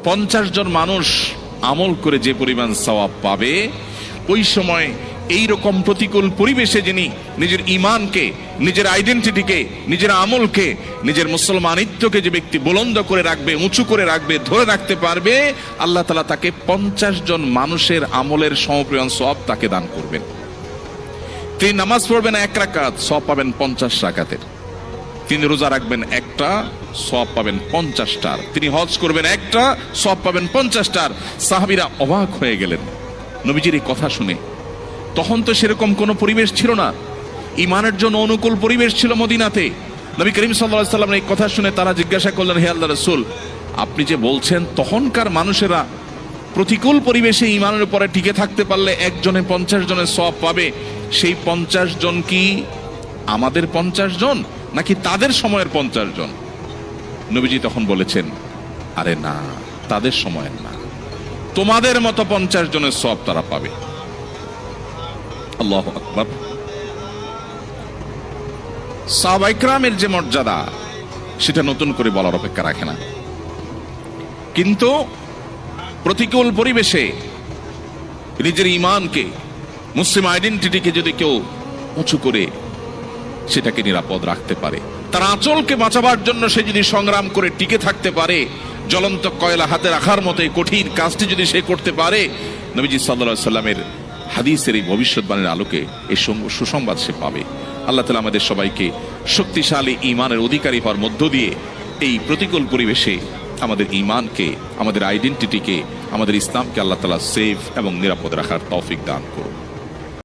50 জন মানুষ আমল করে যে পরিমাণ সওয়াব পাবে, ওই সময় এই রকম প্রতিকূল পরিবেশে যিনি নিজের ঈমানকে, নিজের আইডেন্টিটিকে, নিজের আমলকে, নিজের মুসলমানিত্বকে যে ব্যক্তি বুলন্দ করে রাখবে, উঁচু করে রাখবে, ধরে রাখতে পারবে, আল্লাহ তাআলা তাকে 50 জন মানুষের আমলের সমপরিমাণ সওয়াব তাকে দান করবেন। তিনি নামাজ পড়বেন 1 রাকাত, সওয়াব পাবেন 50 রাকাতের। তিনি রোজা রাখবেন 1টা, সওয়াব পাবেন 50টার। তিনি হজ করবেন 1টা, সওয়াব পাবেন 50টার। সাহাবীরা অবাক হয়ে গেলেন নবীজির এই কথা শুনে। তখন তো সেরকম কোনো পরিবেশ ছিল না, ঈমানের জন্য অনুকূল পরিবেশ ছিল মদিনাতে। নবী করিম সাল্লাল্লাহু আলাইহি ওয়াসাল্লামের এই কথা শুনে তারা জিজ্ঞাসা করলেন, হে আল্লাহর রাসূল, আপনি যে বলছেন তখনকার মানুষেরা প্রতিকূল পরিবেশে ঈমানের উপরে টিকে থাকতে পারলে একজনে 50 জনের সওয়াব পাবে, সেই 50 জন কি আমাদের 50 জন নাকি তাদের সময়ের 50 জন? নবীজি তখন বলেছেন, আরে না, তাদের সময়ের না, তোমাদের মতো 50 জনের সওয়াব তারা পাবে। আল্লাহু আকবার। সাহাবায়ে কেরামের যে মর্যাদা, সেটা নতুন করে বলার অপেক্ষা রাখে না। কিন্তু প্রতিকূল পরিবেশে নিজের ঈমানকে, মুসলিম আইডেন্টিটিকে যদি কেউ উঁচু করে সেটাকে নিরাপদ রাখতে পারে, তার আঁচলকে বাঁচাবার জন্য সে যদি সংগ্রাম করে টিকে থাকতে পারে, জ্বলন্ত কয়লা হাতে রাখার মতো এই কঠিন কাজটি যদি সে করতে পারে, নবীজি সাল্লাল্লাহু আলাইহি সাল্লামের হাদিসের এই ভবিষ্যৎবাণীর আলোকে এই সুসংবাদ সে পাবে। আল্লাহ তাআলা আমাদের সবাইকে শক্তিশালী ঈমানের অধিকারী হওয়ার মধ্য দিয়ে এই প্রতিকূল পরিবেশে আমাদের ঈমানকে, আমাদের আইডেন্টিটিকে, আমাদের ইসলামকে আল্লাহ তাআলা সেফ এবং নিরাপদ রাখার তৌফিক দান করুন।